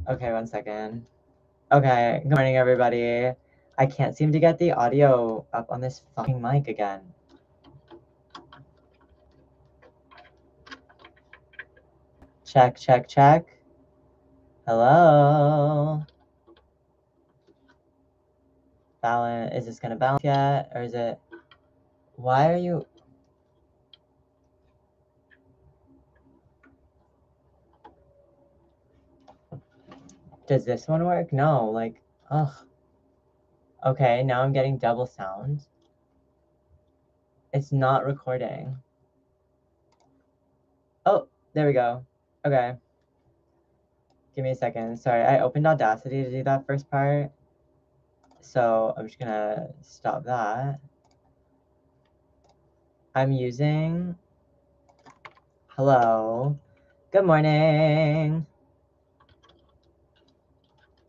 Okay, 1 second. Okay, good morning, everybody. I can't seem to get the audio up on this fucking mic again. Check, check, check. Hello? Balance, is this gonna balance yet? Or is it, why are you? Does this one work? No, like, ugh. Okay, now I'm getting double sound. It's not recording. Oh, there we go. Okay. Give me a second. Sorry, I opened Audacity to do that first part. So I'm just gonna stop that. I'm using, hello, good morning.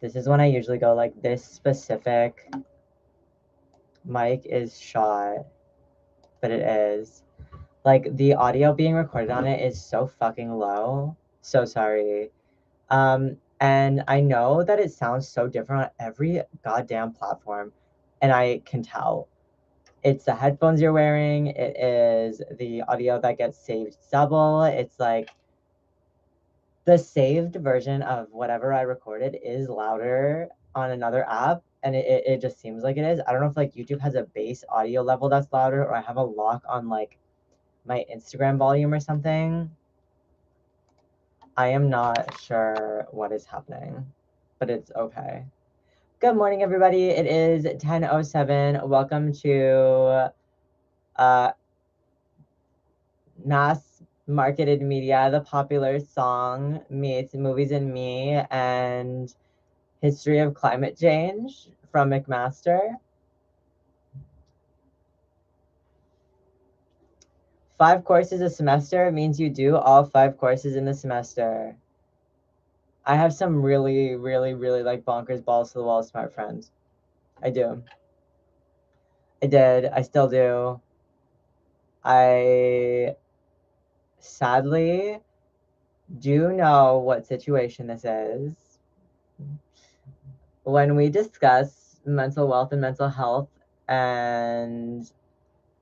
This is when I usually go like this specific mic is shot, but it is. Like the audio being recorded on it is so fucking low. So sorry. And I know that it sounds so different on every goddamn platform, and I can tell. It's the headphones you're wearing, it is the audio that gets saved double. It's like the saved version of whatever I recorded is louder on another app, and it just seems like it is. I don't know if like YouTube has a base audio level that's louder, or I have a lock on like my Instagram volume or something. I am not sure what is happening, but it's okay. Good morning, everybody. It is 10:07. Welcome to mass marketed media, the popular song meets Movies and Me and History of Climate Change from McMaster. 5 courses a semester means you do all 5 courses in the semester. I have some really, really, really like bonkers balls to the wall smart friends. I do. I did. I still do. I sadly do know what situation this is. When we discuss mental wealth and mental health and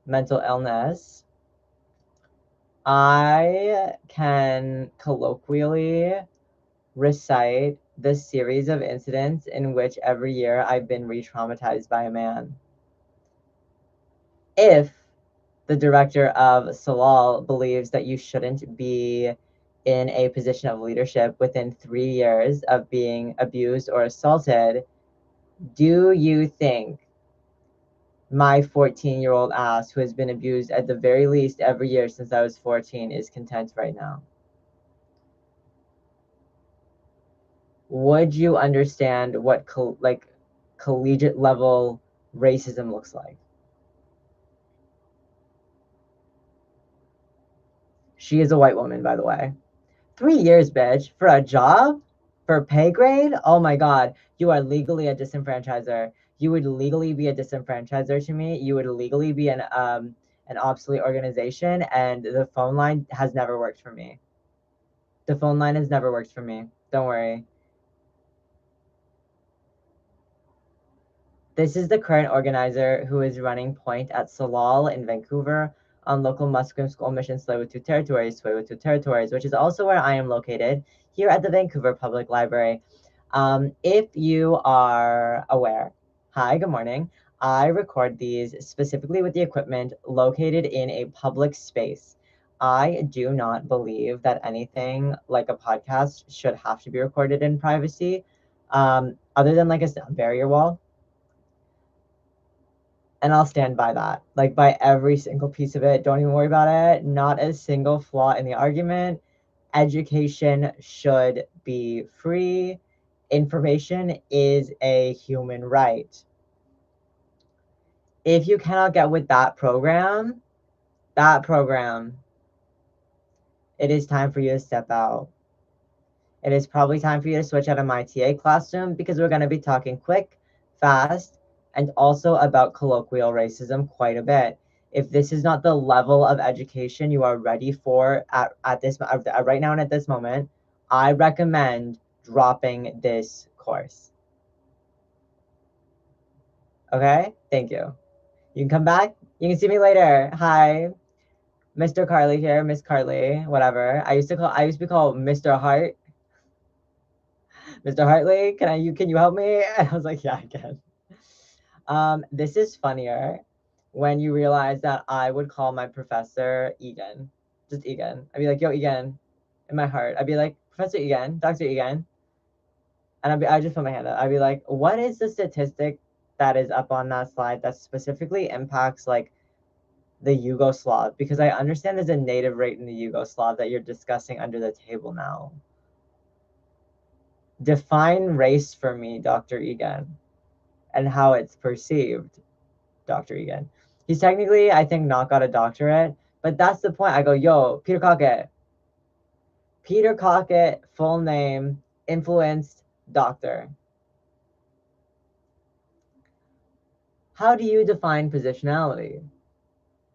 mental illness, I can colloquially recite the series of incidents in which every year I've been re-traumatized by a man. If the director of Salal believes that you shouldn't be in a position of leadership within 3 years of being abused or assaulted, do you think my 14-year-old ass, who has been abused at the very least every year since I was 14, is content right now? Would you understand what collegiate level racism looks like? She is a white woman, by the way. 3 years, bitch, for a job? For pay grade? Oh my God, you are legally a disenfranchiser. You would legally be a disenfranchiser to me. You would legally be an obsolete organization, and the phone line has never worked for me. The phone line has never worked for me. Don't worry. This is the current organizer who is running point at Salal in Vancouver on local Musqueam School mission Tsleil-Waututh Territories, which is also where I am located, here at the Vancouver Public Library. If you are aware, hi, good morning. I record these specifically with the equipment located in a public space. I do not believe that anything like a podcast should have to be recorded in privacy, other than like a sound barrier wall. And I'll stand by that. Like by every single piece of it. Don't even worry about it. Not a single flaw in the argument. Education should be free. Information is a human right. If you cannot get with that program, it is time for you to step out. It is probably time for you to switch out of my TA classroom, because we're going to be talking quick, fast, and also about colloquial racism quite a bit. If this is not the level of education you are ready for at this right now and at this moment, I recommend dropping this course. Okay? Thank you. You can come back. You can see me later. Hi. Mr. Carly here, Miss Carly, whatever. I used to be called Mr. Hart. Mr. Hartley, can you help me? And I was like, yeah, I can. This is funnier when you realize that I would call my professor Egan. Just Egan. I'd be like, yo, Egan, in my heart. I'd be like, Professor Egan, Dr. Egan. And I'd just put my hand up. I'd be like, what is the statistic that is up on that slide that specifically impacts like the Yugoslav? Because I understand there's a native rate in the Yugoslav that you're discussing under the table now. Define race for me, Dr. Egan, and how it's perceived, Dr. Egan. He's technically, I think, not got a doctorate, but that's the point. I go, yo, Peter Cockett. Peter Cockett, full name, influenced doctor. How do you define positionality?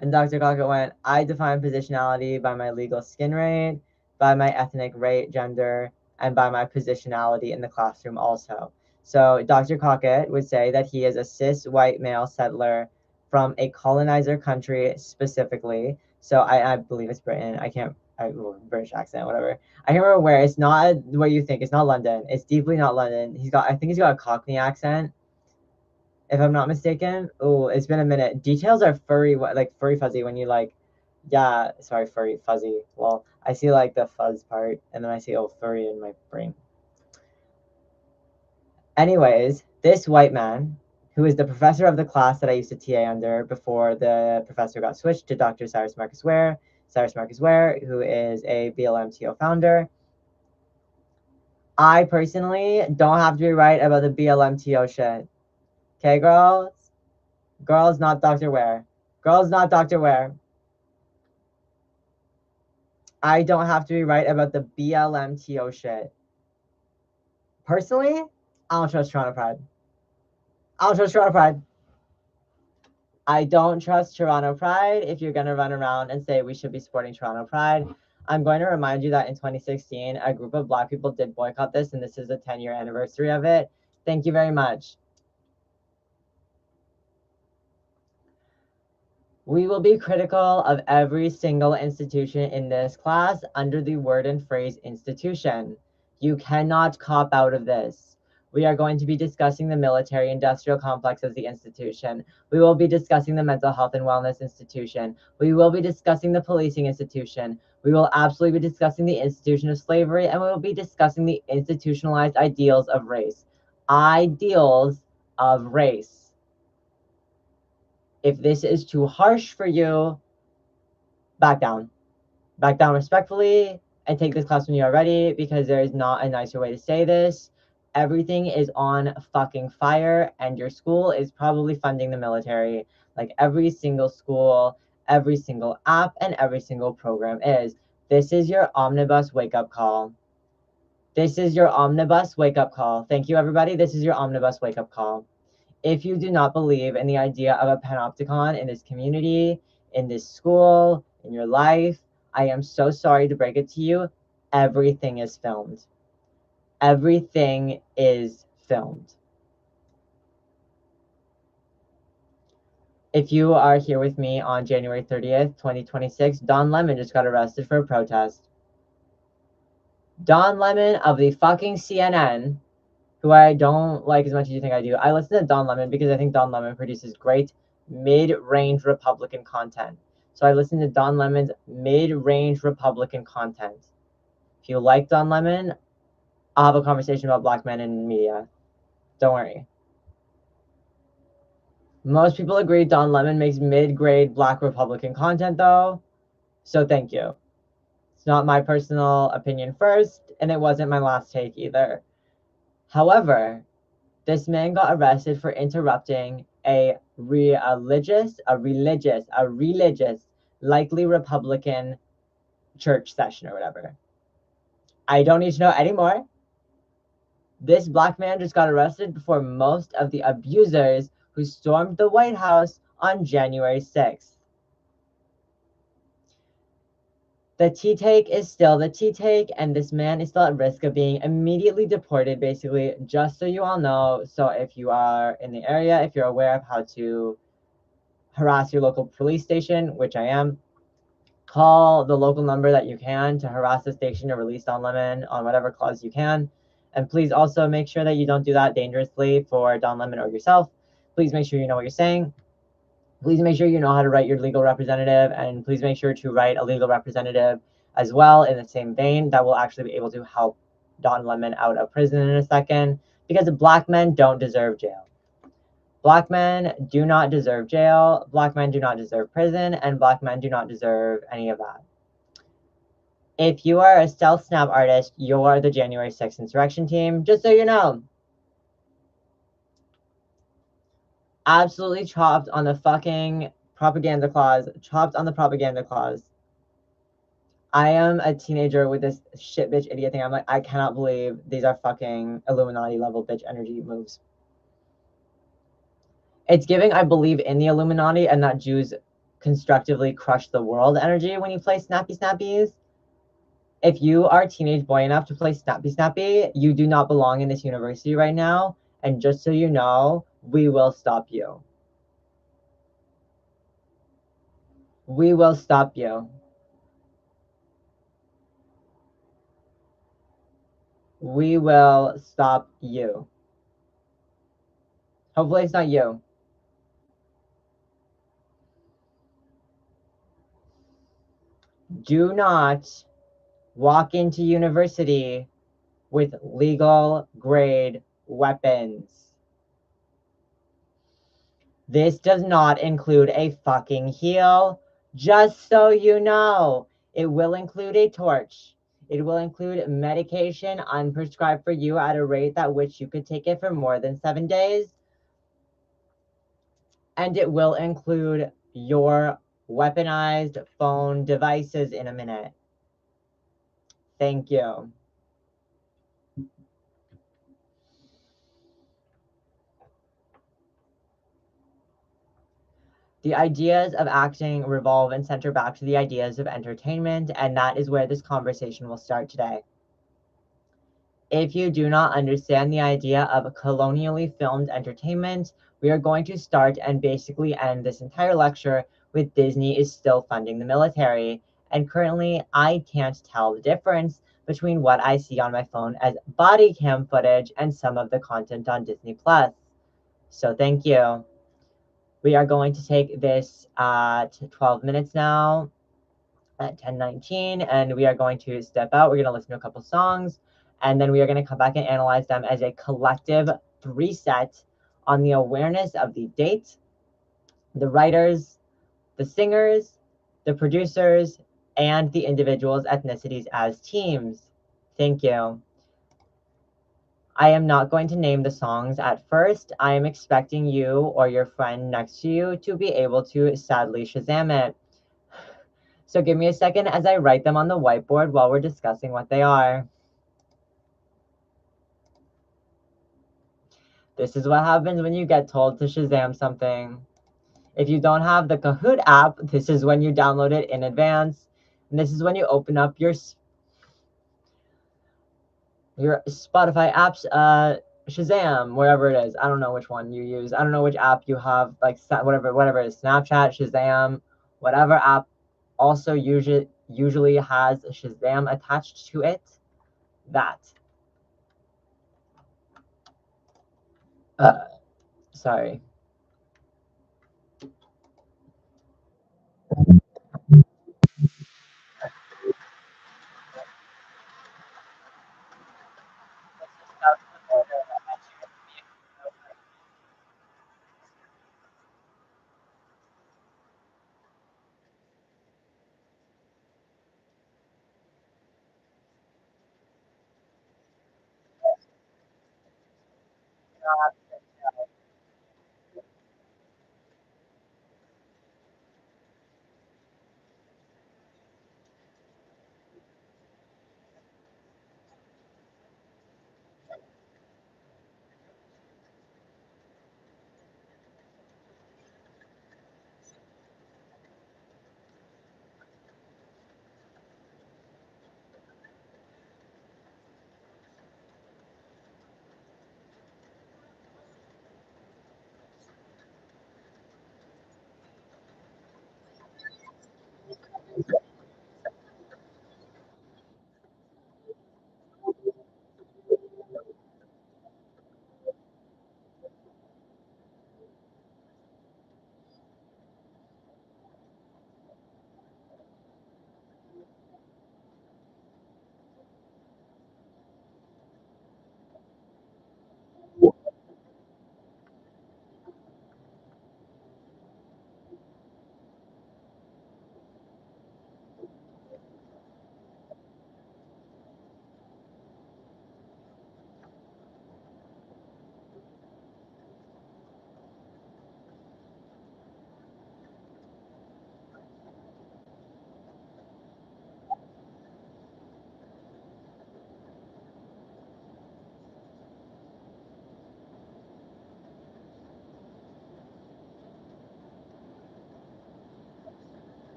And Dr. Cockett went, I define positionality by my legal skin rate, by my ethnic rate, gender, and by my positionality in the classroom also. So Dr. Cockett would say that he is a cis white male settler from a colonizer country specifically. So I believe it's Britain. British accent, whatever. I can't remember where. It's not where you think. It's not London. It's deeply not London. I think he's got a Cockney accent, if I'm not mistaken. Oh, it's been a minute. Details are furry fuzzy when you like, yeah, sorry, furry, fuzzy. Well, I see like the fuzz part, and then I see furry in my brain. Anyways, this white man, who is the professor of the class that I used to TA under before the professor got switched to Dr. Cyrus Marcus Ware, who is a BLMTO founder. I personally don't have to be right about the BLMTO shit. Okay, girls? Girls, not Dr. Ware. Girls, not Dr. Ware. I don't have to be right about the BLMTO shit. Personally, I don't trust Toronto Pride. I don't trust Toronto Pride. I don't trust Toronto Pride. If you're going to run around and say we should be supporting Toronto Pride, I'm going to remind you that in 2016, a group of Black people did boycott this, and this is the 10-year anniversary of it. Thank you very much. We will be critical of every single institution in this class under the word and phrase institution. You cannot cop out of this. We are going to be discussing the military-industrial complex as the institution. We will be discussing the mental health and wellness institution. We will be discussing the policing institution. We will absolutely be discussing the institution of slavery, and we will be discussing the institutionalized ideals of race. Ideals of race. If this is too harsh for you, back down. Back down respectfully and take this class when you are ready, because there is not a nicer way to say this. Everything is on fucking fire, and your school is probably funding the military, like every single school, every single app, and every single program is. This is your omnibus wake-up call. This is your omnibus wake-up call. Thank you, everybody. This is your omnibus wake-up call. If you do not believe in the idea of a panopticon in this community, in this school, in your life, I am so sorry to break it to you. Everything is filmed. Everything is filmed. If you are here with me on January 30th, 2026, Don Lemon just got arrested for a protest. Don Lemon of the fucking CNN, who I don't like as much as you think I do. I listen to Don Lemon because I think Don Lemon produces great mid-range Republican content. So I listen to Don Lemon's mid-range Republican content. If you like Don Lemon, I'll have a conversation about Black men in media. Don't worry. Most people agree Don Lemon makes mid-grade Black Republican content, though. So thank you. It's not my personal opinion first, and it wasn't my last take either. However, this man got arrested for interrupting a religious, likely Republican church session or whatever. I don't need to know anymore. This Black man just got arrested before most of the abusers who stormed the White House on January 6th. The tea take is still the tea take, and this man is still at risk of being immediately deported, basically, just so you all know. So if you are in the area, if you're aware of how to harass your local police station, which I am, call the local number that you can to harass the station to release Don Lemon on whatever clause you can. And please also make sure that you don't do that dangerously for Don Lemon or yourself. Please make sure you know what you're saying. Please make sure you know how to write your legal representative, and please make sure to write a legal representative as well in the same vein that will actually be able to help Don Lemon out of prison in a second, because black men don't deserve jail. Black men do not deserve jail, black men do not deserve prison, and black men do not deserve any of that. If you are a stealth snap artist, you're the January 6th insurrection team, just so you know. Absolutely chopped on the fucking propaganda clause. Chopped on the propaganda clause. I am a teenager with this shit bitch idiot thing. I'm like, I cannot believe these are fucking Illuminati level bitch energy moves. It's giving, I believe in the Illuminati and that Jews constructively crush the world energy when you play Snappy Snappies. If you are a teenage boy enough to play Snappy Snappy, you do not belong in this university right now. And just so you know, we will stop you. We will stop you. We will stop you. Hopefully it's not you. Do not walk into university with legal grade weapons. This does not include a fucking heel, just so you know. It will include a torch. It will include medication unprescribed for you at a rate at which you could take it for more than 7 days. And it will include your weaponized phone devices in a minute. Thank you. The ideas of acting revolve and center back to the ideas of entertainment, and that is where this conversation will start today. If you do not understand the idea of colonially filmed entertainment, we are going to start and basically end this entire lecture with Disney is still funding the military. And currently, I can't tell the difference between what I see on my phone as body cam footage and some of the content on Disney Plus. So thank you. We are going to take this at 12 minutes now at 10:19, and we are going to step out. We're going to listen to a couple songs, and then we are going to come back and analyze them as a collective 3-set on the awareness of the date, the writers, the singers, the producers, and the individuals' ethnicities as teams. Thank you. I am not going to name the songs at first. I am expecting you or your friend next to you to be able to sadly Shazam it. So give me a second as I write them on the whiteboard while we're discussing what they are. This is what happens when you get told to Shazam something. If you don't have the Kahoot app, this is when you download it in advance. And this is when you open up your Spotify apps, Shazam, wherever it is. I don't know which one you use. I don't know which app you have, like whatever it is, Snapchat, Shazam, whatever app also usually has Shazam attached to it. That. Sorry.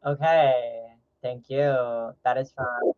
Okay, thank you. That is from.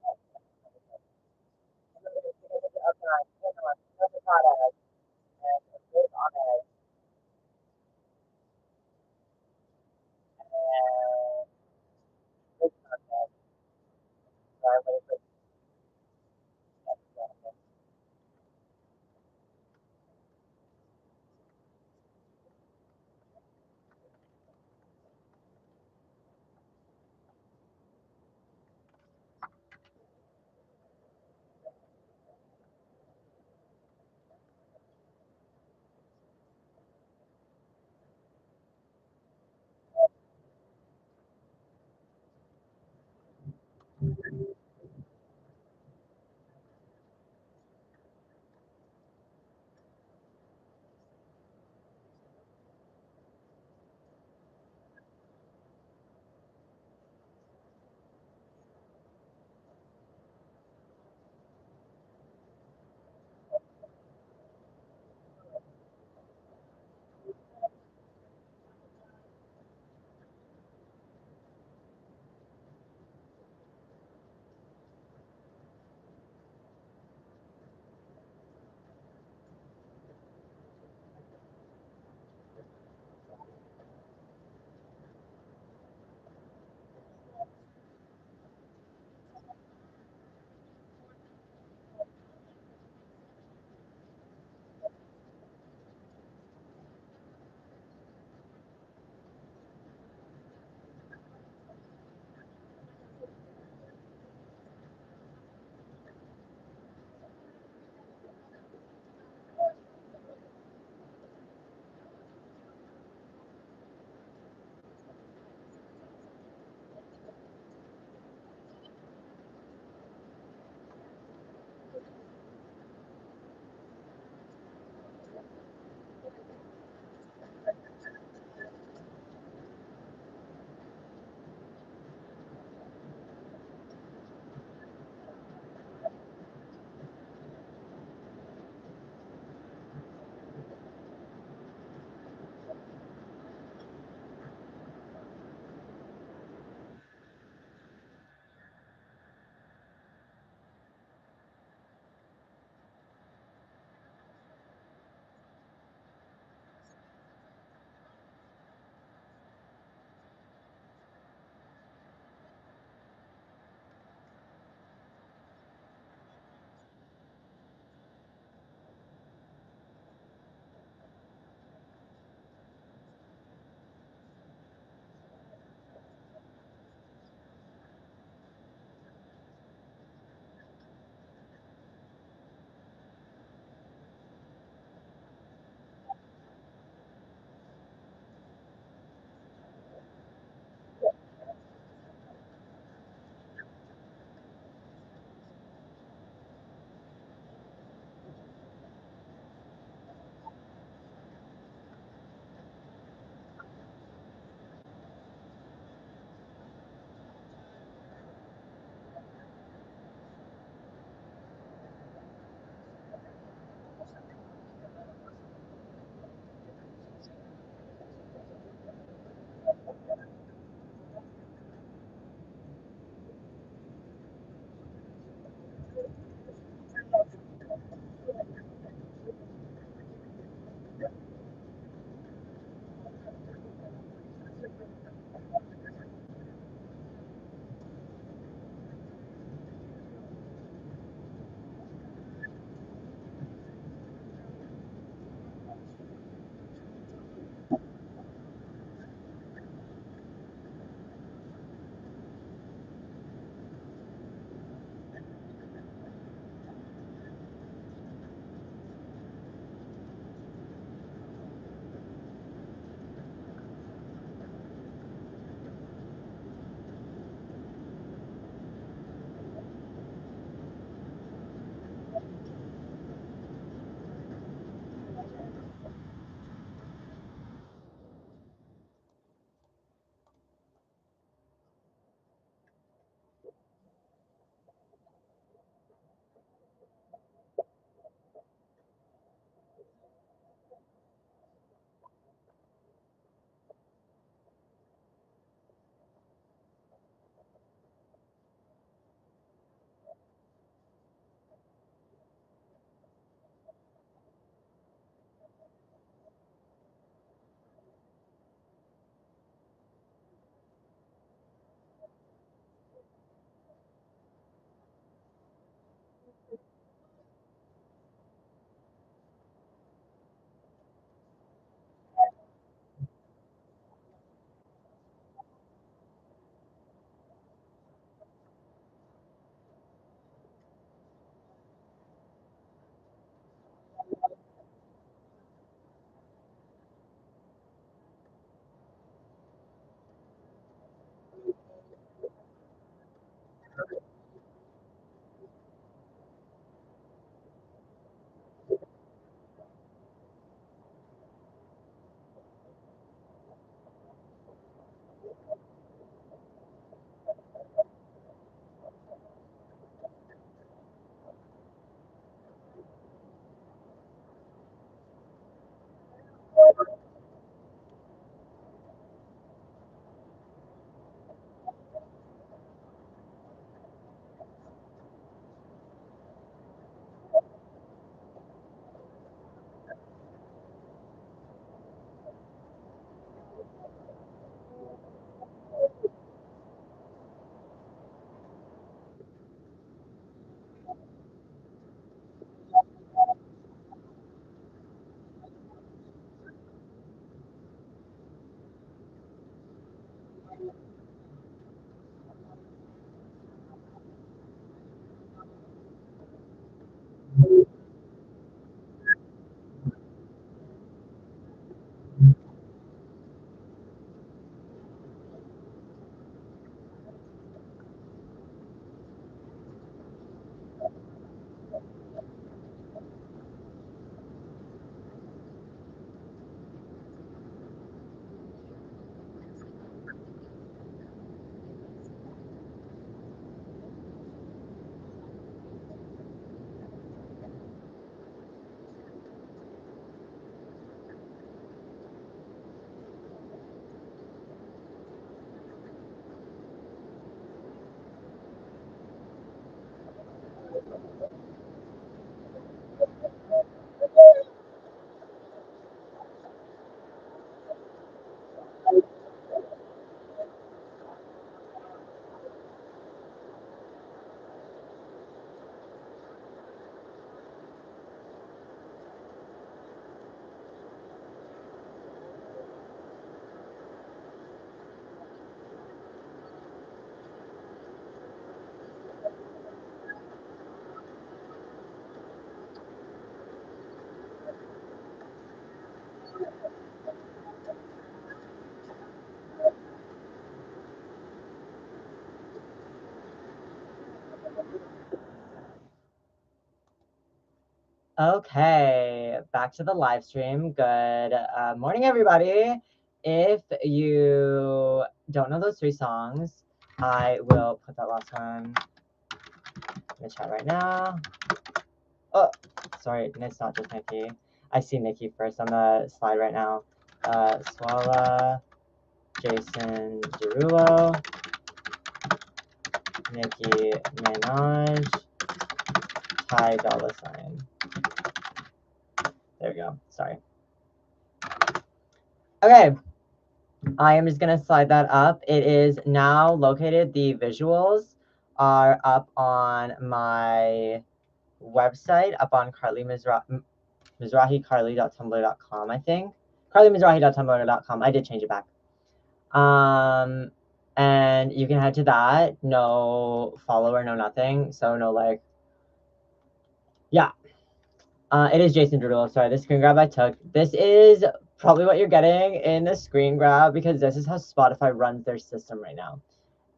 Okay, back to the live stream. Good morning, everybody. If you don't know those three songs, I will put that last one in the chat right now. Oh, sorry, it's not just Nikki. I see Nikki first on the slide right now. Swala, Jason Derulo, Nicki Minaj, Ty Dolla $ign. There we go. Sorry. Okay. I am just going to slide that up. It is now located. The visuals are up on my website, up on mizrahicarly.tumblr.com, I think. carlymizrahi.tumblr.com. I did change it back. And you can head to that. No follower, no nothing. So no like, yeah. It is Jason Derulo. Sorry, the screen grab I took. This is probably what you're getting in the screen grab because this is how Spotify runs their system right now.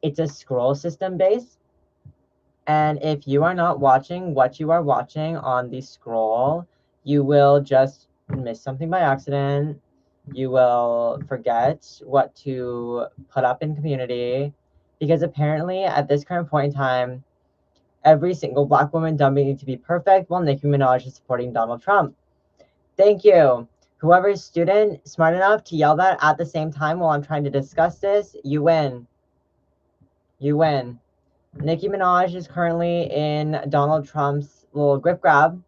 It's a scroll system base. And if you are not watching what you are watching on the scroll, you will just miss something by accident. You will forget what to put up in community because apparently at this current point in time, every single Black woman dubbing to be perfect while Nicki Minaj is supporting Donald Trump. Thank you. Whoever's student smart enough to yell that at the same time while I'm trying to discuss this, you win. You win. Nicki Minaj is currently in Donald Trump's little grip grab,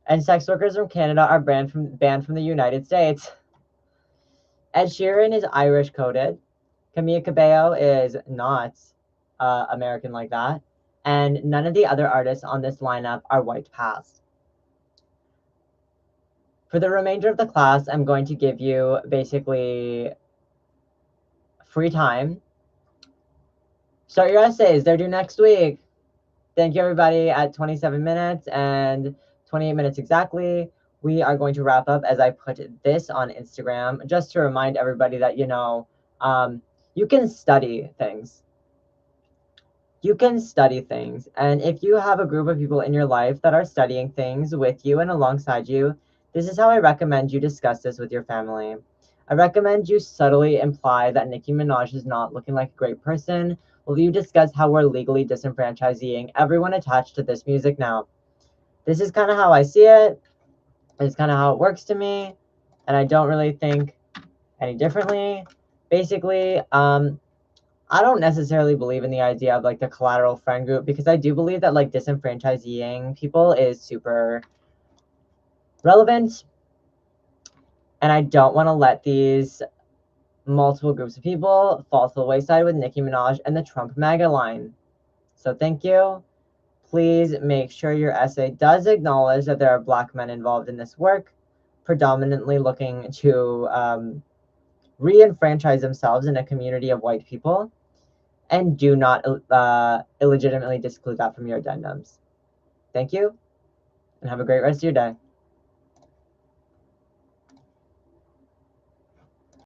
and sex workers from Canada are banned from the United States. Ed Sheeran is Irish coded. Camila Cabello is not American like that, and none of the other artists on this lineup are white passed. For the remainder of the class, I'm going to give you basically free time. Start your essays. They're due next week. Thank you, everybody. At 27 minutes and 28 minutes exactly, we are going to wrap up as I put this on Instagram, just to remind everybody that, you can study things. You can study things. And if you have a group of people in your life that are studying things with you and alongside you, this is how I recommend you discuss this with your family. I recommend you subtly imply that Nicki Minaj is not looking like a great person. Will you discuss how we're legally disenfranchising everyone attached to this music now? This is kind of how I see it. It's kind of how it works to me. And I don't really think any differently. Basically, I don't necessarily believe in the idea of like the collateral friend group because I do believe that like disenfranchising people is super relevant. And I don't want to let these multiple groups of people fall to the wayside with Nicki Minaj and the Trump MAGA line. So thank you. Please make sure your essay does acknowledge that there are Black men involved in this work, predominantly looking to re-enfranchise themselves in a community of white people, and do not illegitimately disclude that from your addendums. Thank you, and have a great rest of your day.